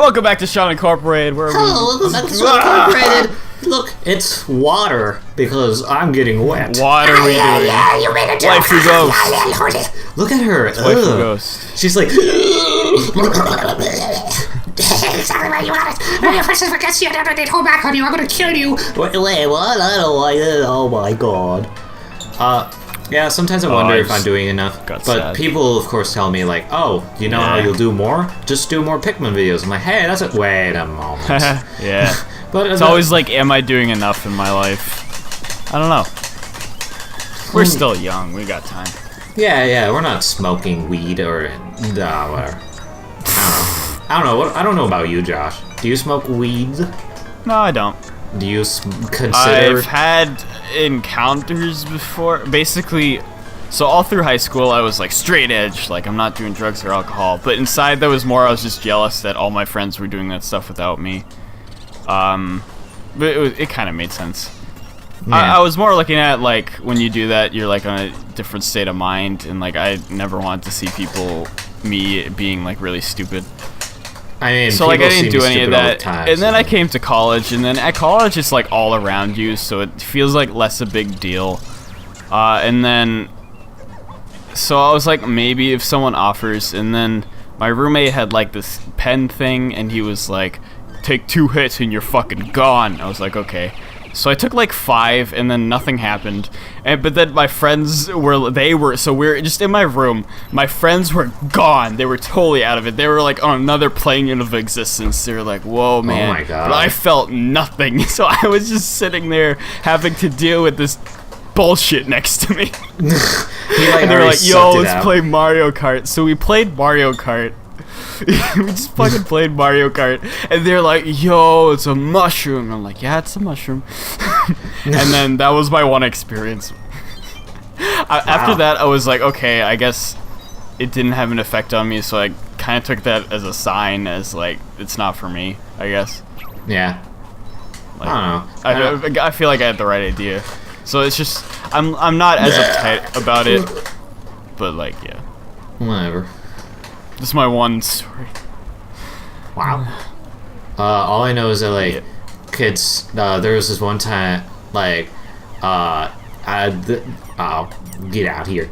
Welcome back to Sean Incorporated, where welcome back to Sean Incorporated. Look, it's water because I'm getting wet. What are we doing? Yeah, you made a joke. Waifu Ghost. Look at her. Waifu Ghost. She's like. Exactly where you want it. When your person forgets you, they hold back on you. I'm gonna kill you. Wait, what? I don't like it. Oh my god. Yeah, sometimes I wonder if I'm doing enough. But sad. People, of course, tell me, like, oh, you know how you'll do more? Just do more Pikmin videos. I'm like, hey, that's it. Wait a moment. Yeah. But it's always like, am I doing enough in my life? I don't know. We're still young. We got time. Yeah, we're not smoking weed or whatever. I don't know about you, Josh. Do you smoke weed? No, I don't. Do you consider... I've had encounters before. Basically, so all through high school, I was like straight edge. Like, I'm not doing drugs or alcohol. But inside, there was more, I was just jealous that all my friends were doing that stuff without me. But it kind of made sense. Yeah. I was more looking at, like, when you do that, you're, like, on a different state of mind. And, like, I never wanted to see me being, like, really stupid. I mean, so like I didn't do any of that, time, and then I came to college, and then at college it's like all around you, so it feels like less a big deal. And then, so I was like, maybe if someone offers, and then my roommate had like this pen thing, and he was like, take 2 hits and you're fucking gone. I was like, okay. So I took like 5, and then nothing happened. But then my friends so we were just in my room. My friends were gone. They were totally out of it. They were like on another plane of existence. They were like, whoa, man. Oh my god. But I felt nothing. So I was just sitting there having to deal with this bullshit next to me. And they were like, yo, let's play Mario Kart. So we played Mario Kart. We just fucking played Mario Kart, and they're like, yo, it's a mushroom. And I'm like, yeah, it's a mushroom. And then that was my one experience. After that, I was like, okay, I guess it didn't have an effect on me, so I kind of took that as a sign, as like, it's not for me, I guess. Yeah. Like, I don't know. I feel like I had the right idea. So it's just, I'm not as uptight about it, but like, yeah. Whatever. This is my one story. Wow. All I know is that like kids. There was this one time like get out here.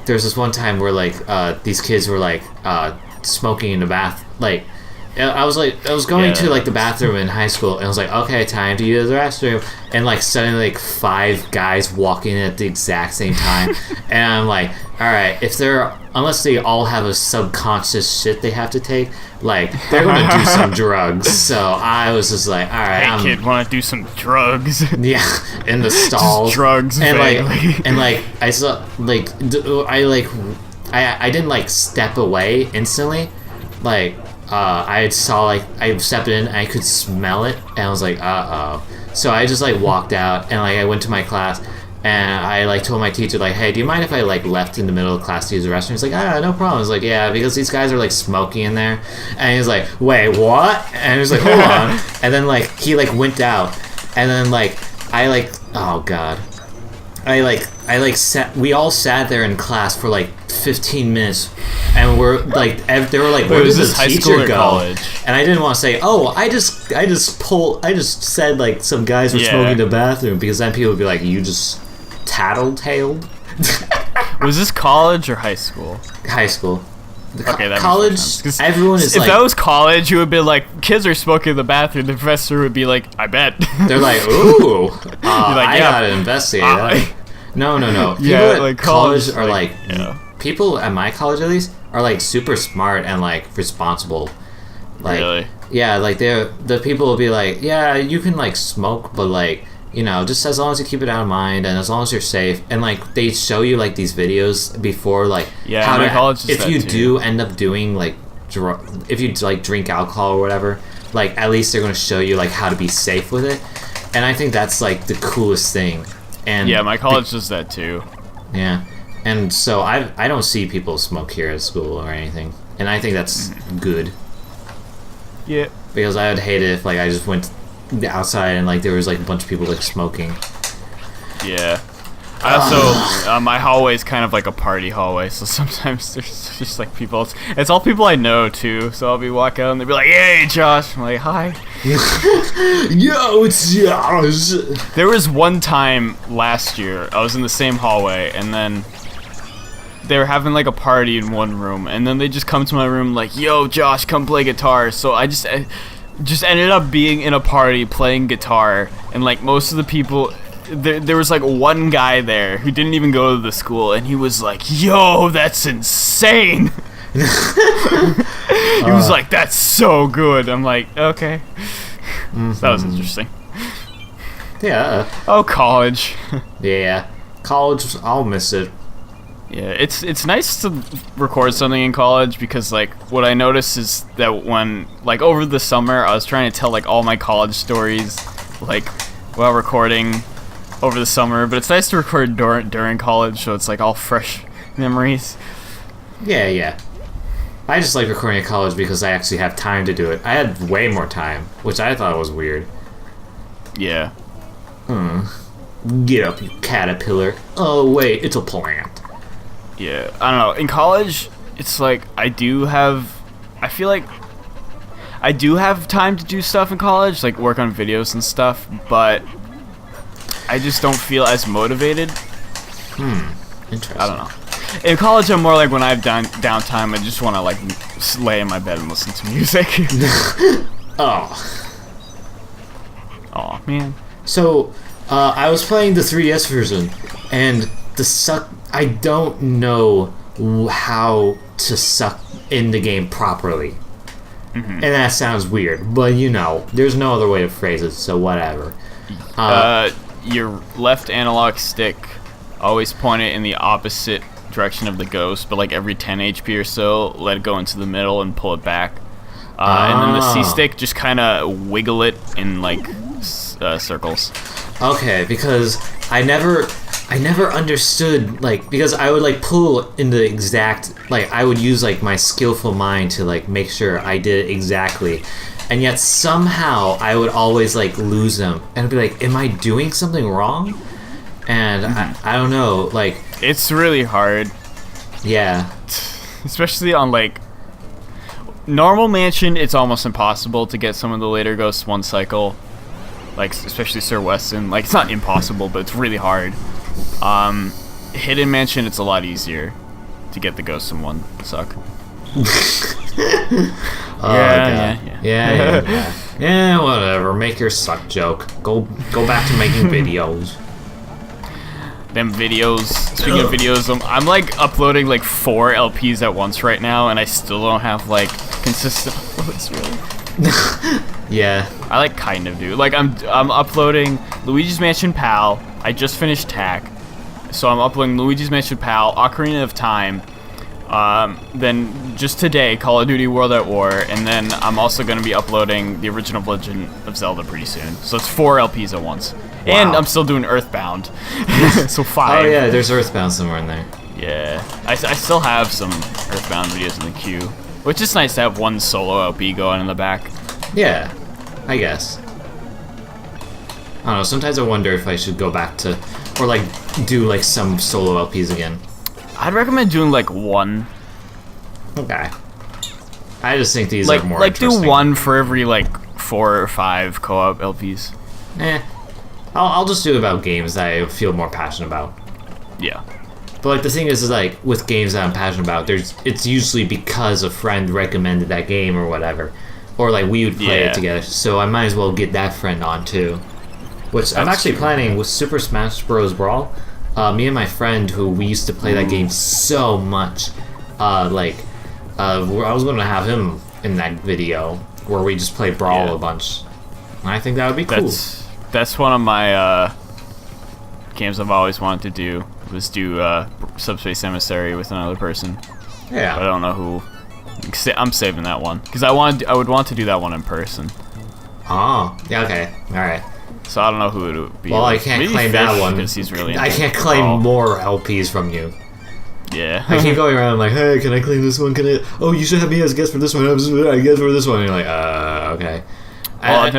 There's this one time where like these kids were like smoking in the bath. Like I was going to like the bathroom in high school, and I was like, okay, time to use the restroom, and like suddenly like 5 guys walk in at the exact same time, and I'm like, all right, unless they all have a subconscious shit they have to take, like they're gonna do some drugs. So I was just like, all right, hey kid, wanna do some drugs? Yeah, in the stalls. Just drugs, and vaguely. like I saw like I didn't like step away instantly, like. I stepped in, and I could smell it, and I was like, uh-oh. So I just, like, walked out, and, like, I went to my class, and I, like, told my teacher, like, hey, do you mind if I, like, left in the middle of class to use the restroom? He's like, no problem. I was like, yeah, because these guys are, like, smoking in there. And he's like, wait, what? And he was like, hold on. And then, like, he, like, went out, and then, like, oh, God. We all sat there in class for like 15 minutes, and we're like, they were like, where does this high teacher school or go? College? And I didn't want to say, oh, I just said like some guys were smoking in the bathroom, because then people would be like, you just tattletaled. Was this college or high school? High school. Okay, that college. Everyone is. If that was college, you would be like, kids are smoking in the bathroom. The professor would be like, I bet. They're like, ooh, I gotta investigate that. No. People at like college are like people at my college at least are like super smart and like responsible. Like, really? Yeah, like the people will be like, yeah, you can like smoke, but like, you know, just as long as you keep it out of mind and as long as you're safe. And like they show you like these videos before, like if you do end up doing like if you like drink alcohol or whatever, like at least they're going to show you like how to be safe with it. And I think that's like the coolest thing. And yeah, my college does that too. Yeah, and so I don't see people smoke here at school or anything, and I think that's good. Yeah. Because I would hate it if like I just went outside and like there was like a bunch of people like smoking. Yeah. I also, my hallway is kind of like a party hallway, so sometimes there's just like people. It's all people I know too. So I'll be walking out and they'll be like, "Hey, Josh," I'm like, "Hi." Yo, it's Josh. There was one time last year I was in the same hallway, and then they were having like a party in one room, and then they just come to my room like, "Yo, Josh, come play guitar." So I just ended up being in a party playing guitar, and like most of the people. There was like one guy there who didn't even go to the school, and he was like, "Yo, that's insane." He was like, "That's so good." I'm like, okay. That was interesting. Yeah. Oh, college. Yeah. College, I'll miss it. Yeah, it's nice to record something in college because like what I noticed is that when like over the summer I was trying to tell like all my college stories like while recording over the summer, but it's nice to record during college, so it's like all fresh memories. Yeah. I just like recording at college because I actually have time to do it. I had way more time, which I thought was weird. Yeah. Get up, you caterpillar. Oh, wait, it's a plant. Yeah, I don't know. In college, it's like I feel like I do have time to do stuff in college, like work on videos and stuff, but I just don't feel as motivated. Interesting. I don't know. In college, I'm more like when I have downtime, I just want to like lay in my bed and listen to music. Oh. Aw, man. So, I was playing the 3DS version, and I don't know how to suck in the game properly. And that sounds weird, but you know, there's no other way to phrase it, so whatever. Your left analog stick, always point it in the opposite direction of the ghost, but like every 10 HP or so, let it go into the middle and pull it back. And then the C stick, just kind of wiggle it in like circles. Okay, because I never understood, like, because I would like pull in the exact, like, I would use like my skillful mind to like make sure I did it exactly, and yet somehow I would always like lose them, and I'd be like, am I doing something wrong? And I don't know, like, It's really hard, yeah. especially on like normal mansion. It's almost impossible to get some of the later ghosts one cycle, like especially Sir Weston. Like it's not impossible, but it's really hard. Hidden mansion, it's a lot easier to get the ghosts in one suck. Yeah, whatever. Make your suck joke. Go back to making videos. Them videos. Speaking of videos, I'm like uploading like 4 LPs at once right now, and I still don't have like consistent uploads really. Yeah. I like kind of do. Like I'm uploading Luigi's Mansion PAL. I just finished TAC, so I'm uploading Luigi's Mansion PAL, Ocarina of Time. Then just today, Call of Duty World at War, and then I'm also going to be uploading the original Legend of Zelda pretty soon. So it's 4 LPs at once. Wow. And I'm still doing Earthbound. So 5. Oh yeah, there's Earthbound somewhere in there. Yeah. I still have some Earthbound videos in the queue, which is nice to have one solo LP going in the back. Yeah, I guess. I don't know, sometimes I wonder if I should go back to, or like, do like some solo LPs again. I'd recommend doing like 1. Okay. I just think these like, are more like interesting. do 1 for every like 4 or 5 co-op LPs. I'll just do it about games that I feel more passionate about. Yeah. But like the thing is like with games that I'm passionate about, it's usually because a friend recommended that game or whatever, or like we would play it together. So I might as well get that friend on too. Which I'm actually planning with Super Smash Bros. Brawl. Me and my friend, who we used to play that game so much, I was going to have him in that video where we just play Brawl a bunch. And I think that would be cool. That's one of my games I've always wanted to do, was do Subspace Emissary with another person. Yeah. But I don't know who. I'm saving that one because I would want to do that one in person. Oh, yeah, okay, all right. So I don't know who it would be. Well, I can't claim that one because he's really. I can't claim more LPs from you. Yeah. I keep going around like, hey, can I claim this one? Can I? Oh, you should have me as a guest for this one. I guess for this one. And you're like, okay. Well, I've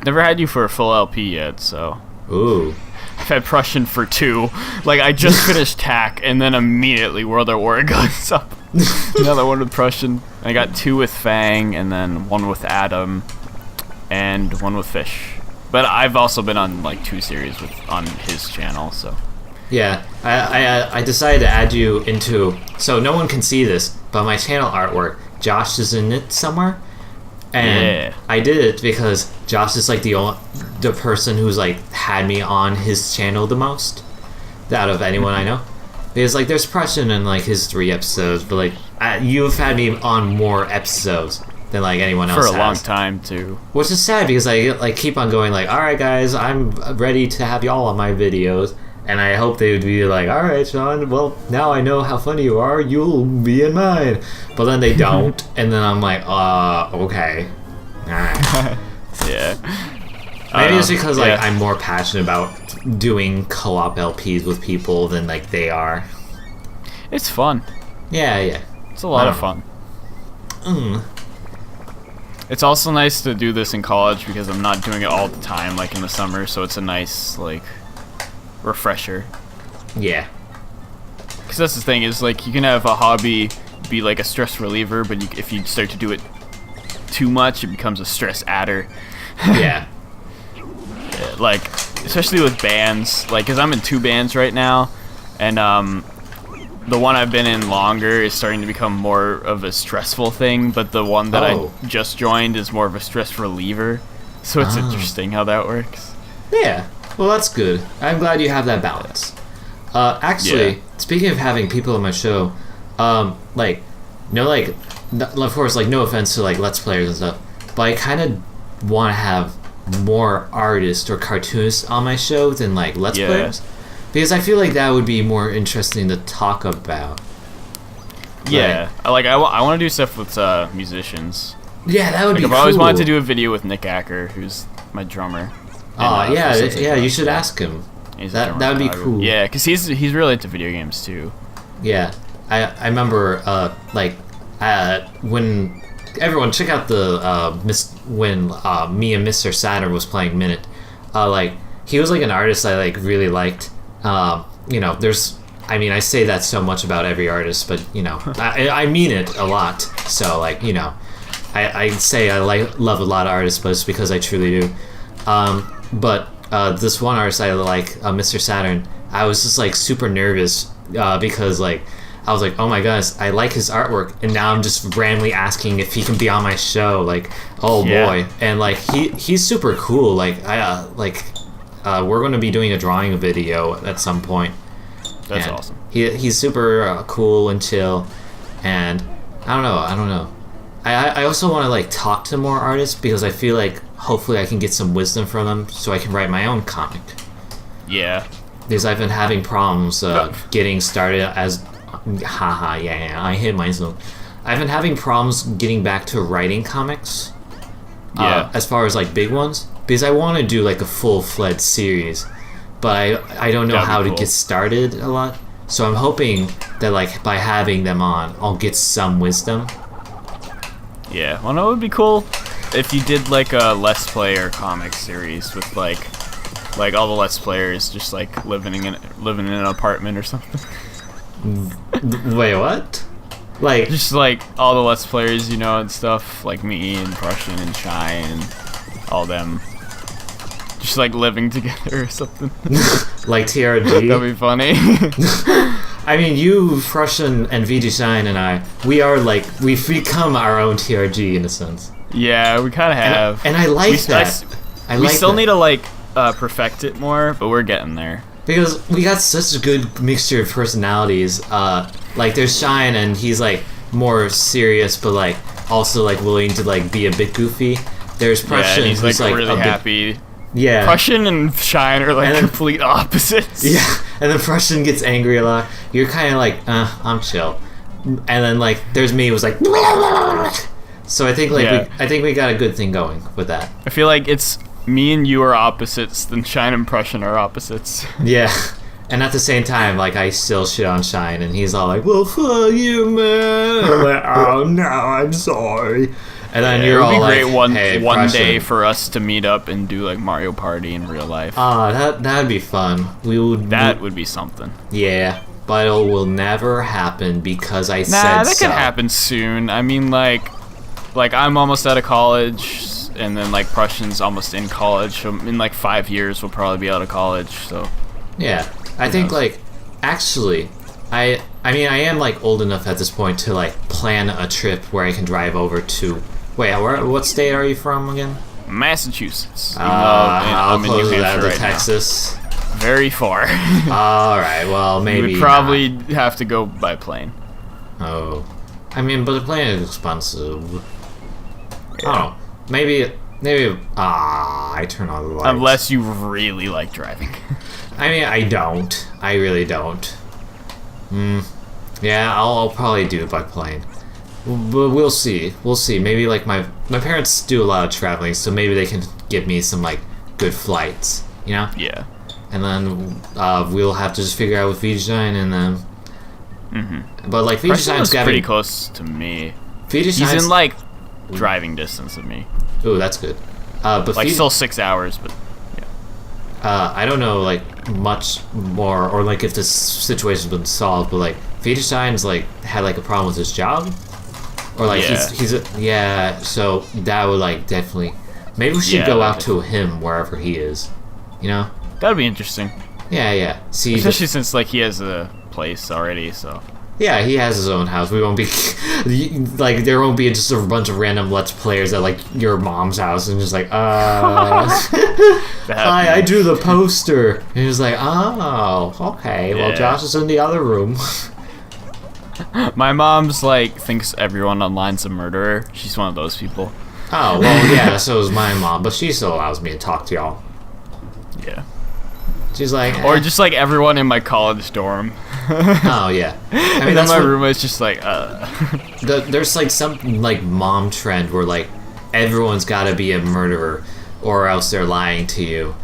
never had you for a full LP yet, so. Ooh. I've had Prussian for 2. Like, I just finished TAC, and then immediately World at War goes up. Another one with Prussian. I got 2 with Fang, and then 1 with Adam, and 1 with Fish. But I've also been on like 2 series on his channel, so. Yeah, I decided to add you into, so no one can see this, but my channel artwork, Josh is in it somewhere. And I did it because Josh is like the person who's like had me on his channel the most out of anyone I know. Because like there's Prussian in like his 3 episodes, but like you've had me on more episodes than like anyone else for a has. long time too. Which is sad because I like keep on going like, all right guys, I'm ready to have y'all on my videos. And I hope they would be like, all right, Sean, well, now I know how funny you are. You'll be in mine. But then they don't. And then I'm like, okay. All right. Yeah. Maybe it's because like I'm more passionate about doing co-op LPs with people than like they are. It's fun. Yeah. It's a lot of fun. It's also nice to do this in college because I'm not doing it all the time, like in the summer. So it's a nice, like, refresher. Yeah. Because that's the thing, is like you can have a hobby be like a stress reliever, but if you start to do it too much, it becomes a stress adder. Yeah. Like, especially with bands, like, because I'm in 2 bands right now, and the one I've been in longer is starting to become more of a stressful thing, but the one that I just joined is more of a stress reliever. So it's interesting how that works. Yeah. Well, that's good. I'm glad you have that balance. Actually, speaking of having people on my show, like, of course, like, no offense to, like, Let's Players and stuff, but I kind of want to have more artists or cartoonists on my show than, like, Let's Players. Because I feel like that would be more interesting to talk about. Yeah. Like, I want to do stuff with musicians. Yeah, that would be cool. I've always wanted to do a video with Nick Acker, who's my drummer. Yeah, you should ask him. That would be cool. Yeah, because he's really into video games too. Yeah, I remember when everyone check out the when me and Mr. Saturn was playing Minute. Like he was like an artist I like really liked. You know, I say that so much about every artist, but you know, I mean it a lot. So like you know, I say I love a lot of artists, but it's because I truly do. But this one artist I like, Mr. Saturn, I was just like super nervous because like I was like, oh my gosh, I like his artwork, and now I'm just randomly asking if he can be on my show. Like, oh boy, and like he's super cool. Like we're going to be doing a drawing video at some point. That's awesome. He's super cool and chill, and I don't know. I also want to like talk to more artists because I feel like hopefully I can get some wisdom from them so I can write my own comic. Yeah. Because I've been having problems getting started as... I hit myself. I've been having problems getting back to writing comics. As far as like big ones. Because I want to do like a full-fledged series. But I don't know how to get started a lot. So I'm hoping that like by having them on, I'll get some wisdom. Yeah, well, no, it would be cool if you did like a Let's Player comic series with like all the Let's Players just like living in an apartment or something. Wait, what? Like just like all the Let's Players, you know, and stuff, like me and Prussian and Shine and all them, just like living together or something. Like TRG. That'd be funny. I mean, you, Prussian, and VG Shine and I, we've become our own TRG in a sense. Yeah, we kind of have. And I like that. We still need to like perfect it more, but we're getting there. Because we got such a good mixture of personalities. Like there's Shine, and he's like more serious, but like also like willing to like be a bit goofy. There's Prussian, and he's who's like really happy. Yeah. Prussian and Shine are like complete opposites. Yeah, and then Prussian gets angry a lot. You're kind of like, I'm chill. And then like, there's me, who's like, so I think like we got a good thing going with that. I feel like it's me and you are opposites, then Shine and Prussian are opposites. Yeah, and at the same time, like I still shit on Shine, and he's all like, "Well, fuck you, man." I'm like, "Oh no, I'm sorry." And then Yeah, you're it would all be like, great one hey, day Prussian. for us to meet up and do like Mario Party in real life. That'd be fun. We would. That would be something. Yeah, but it will never happen because I Nah, said that so. could happen soon. I mean, like I'm almost out of college, and then like Prussian's almost in college. So in like 5 years, we'll probably be out of college. So Yeah, I think like actually, I mean I am like old enough at this point to like plan a trip where I can drive over to. Wait, what state are you from again? Massachusetts. How I'm in close New is that Hampshire to right now. Texas? Very far. All right, well maybe We would probably have to go by plane. not. Oh, I mean, but the plane is expensive. I don't know. Maybe. I turn on the lights. Unless you really like driving. I mean, I don't. I really don't. Yeah, I'll probably do it by plane. But we'll see. We'll see. Maybe like my parents do a lot of traveling, so maybe they can give me some like good flights. You know. Yeah. And then we'll have to just figure out with Wittgenstein and then. But like Prussian Wittgenstein's was got pretty close to me. He's Wittgenstein's in like driving distance of me. Ooh, that's good. But Like still 6 hours, but I don't know like much more or like if this situation's been solved, but like Wittgenstein's like had like a problem with his job, or like Yeah. yeah. So that would like definitely maybe we should Yeah, go that out to him wherever he is. You know? that'd be interesting. Yeah. See, Especially since like he has a place already, so yeah, he has his own house. We won't be like there won't be just a bunch of random Let's Players at like your mom's house and just like hi, I drew the poster. And he was like, oh, okay. Well, Yeah. Josh is in the other room. my mom's like thinks everyone online's a murderer. She's one of those people. Oh, well, yeah, so is my mom, but she still allows me to talk to y'all. Yeah. She's like, Or just like everyone in my college dorm. oh, yeah. I mean, And then that's my what, roommate's just like, there's like some like mom trend where like everyone's got to be a murderer or else they're lying to you.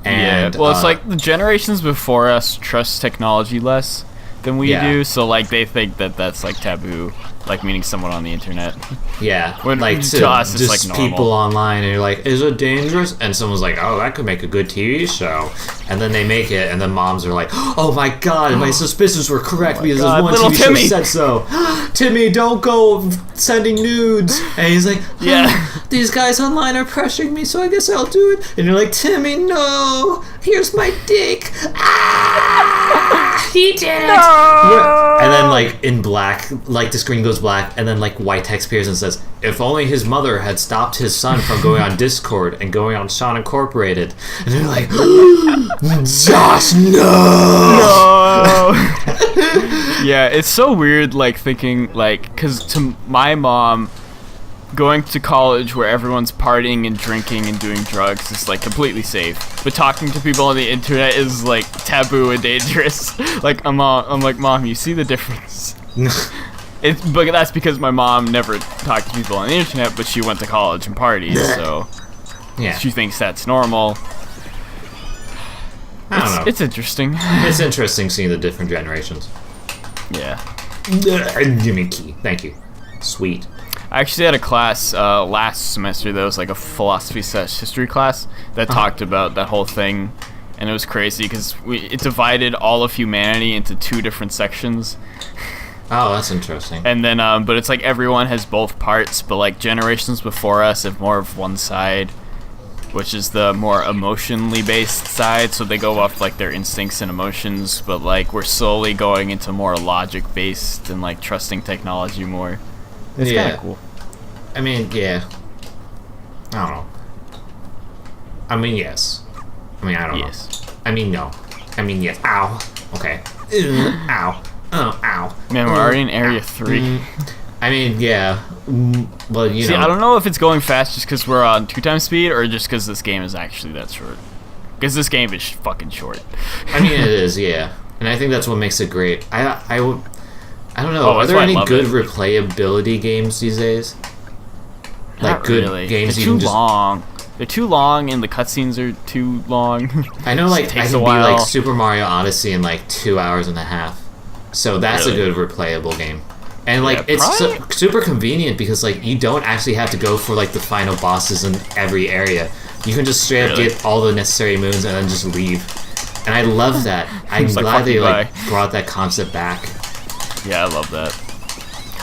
And, yeah. Well, it's like the generations before us trust technology less than we Yeah. do, so like they think that that's like taboo, like meeting someone on the internet. yeah, when like to us, it's, just like, normal. people online and you're like, is it dangerous? And someone's like, oh, that could make a good TV show. And then they make it, and then moms are like, oh my god, my suspicions were correct because God, there's one little TV Timmy. show said so. Timmy, don't go sending nudes. And he's like, Yeah. these guys online are pressuring me, so I guess I'll do it. And you're like, Timmy, no, here's my dick. Ah! He did it! And then, like, in black, like, the screen goes black, and then, like, white text appears and says, if only his mother had stopped his son from going on Discord and going on Sean Incorporated. And they're like, Josh, no! Yeah, it's so weird, like, thinking, like, because to my mom, going to college where everyone's partying and drinking and doing drugs is, like, completely safe. But talking to people on the internet is, like, taboo and dangerous. Like, I'm like, Mom, you see the difference? But that's because my mom never talked to people on the internet, but she went to college and partied, so Yeah, she thinks that's normal. I don't know. It's interesting. It's interesting seeing the different generations. Yeah. Give me a key. Thank you. Sweet. I actually had a class last semester that was like a philosophy/history class that talked about that whole thing, and it was crazy because it divided all of humanity into 2 different sections, Oh, that's interesting. and then but it's like everyone has both parts, but like generations before us have more of one side, which is the more emotionally based side, so they go off like their instincts and emotions, but like we're slowly going into more logic based and like trusting technology more. It's kind Yeah. of cool. I mean, yeah. I don't know. I mean, yes. I mean, I don't Yes. know. I mean, no. I mean, yes. Ow. Okay. Ow. Oh, ow. Man, we're already in Area 3. I mean, yeah. But, you See, know. I don't know if it's going fast just because we're on 2 times speed or just because this game is actually that short. Because this game is fucking short. I mean, it is, yeah. And I think that's what makes it great. I don't know. Oh, Are that's there why I any love good it. replayability games these days? Like Not good really. games They're you too can just. long. They're too long and the cutscenes are too long. I know, like, It I takes can a be while. like Super Mario Odyssey in like 2 hours and a half. So that's Really? a good replayable game. And like Yeah, it's probably- super convenient because like you don't actually have to go for like the final bosses in every area. You can just straight up Really? get all the necessary moons and then just leave. And I love that. I'm It's like, glad fuck they you, like bye. brought that concept back. Yeah, I love that.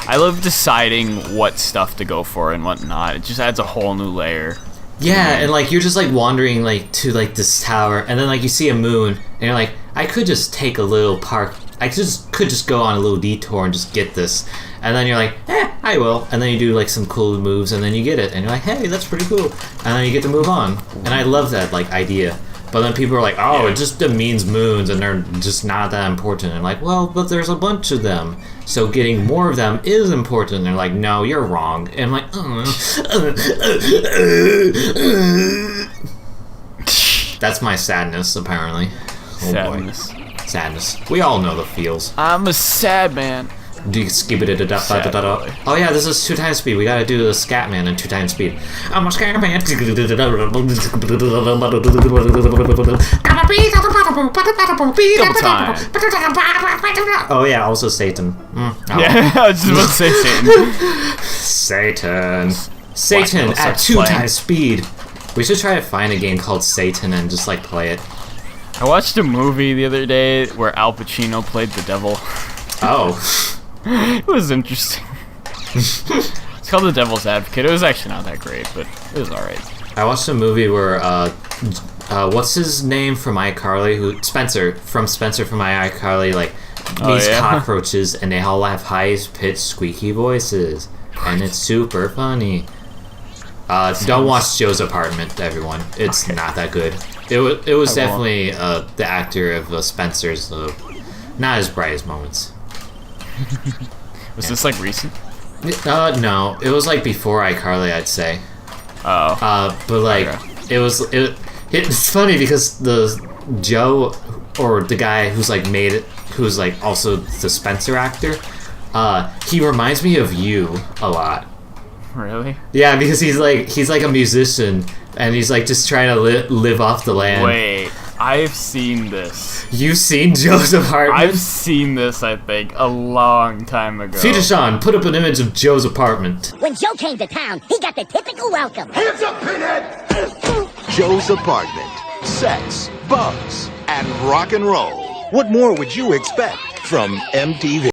I love deciding what stuff to go for and what not. It just adds a whole new layer. Yeah, and like you're just like wandering like to like this tower, and then like you see a moon, and you're like, I could just take a little park. I could just go on a little detour and just get this. And then you're like, I will. And then you do like some cool moves, and then you get it, and you're like, hey, that's pretty cool. And then you get to move on. And I love that like idea. But then people are like, oh, it just means moons, and they're just not that important. And like, well, but there's a bunch of them, so getting more of them is important. And they're like, no, you're wrong. And I'm like, that's my sadness, apparently. Oh Sadness. boy, sadness. We all know the feels. I'm a sad man. Do you skip it? Sad boy. Oh yeah, this is 2 times speed. We gotta do the scat man in 2 times speed. I'm a scat man. Double time. Oh yeah, also Satan. Oh. Yeah, I was just about to say Satan. Satan Black at Metal 2 starts times speed. We should try to find a game called Satan and just like play it. I watched a movie the other day where Al Pacino played the devil. Oh. It was interesting. It's called The Devil's Advocate. It was actually not that great, but it was alright. I watched a movie where what's his name from iCarly? Spencer from iCarly like meets yeah? cockroaches, and they all have high-pitched squeaky voices, and it's super funny. Don't watch Joe's Apartment, everyone. It's not that good. It was I won't. definitely the actor of Spencer's not his brightest moments. Was this like recent? No, it was like before iCarly, I'd say. Oh. But like Okay. it's funny because the Joe, or the guy who's like made it, who's like also the Spencer actor, he reminds me of you a lot. Really? Yeah, because he's like a musician, and he's like just trying to live off the land. Wait, I've seen this. You've seen Joe's Apartment? I've seen this, I think, a long time ago. Sean, put up an image of Joe's Apartment. When Joe came to town, he got the typical welcome. Hands up, Pinhead! Joe's Apartment. Sex, bugs, and rock and roll. What more would you expect from MTV?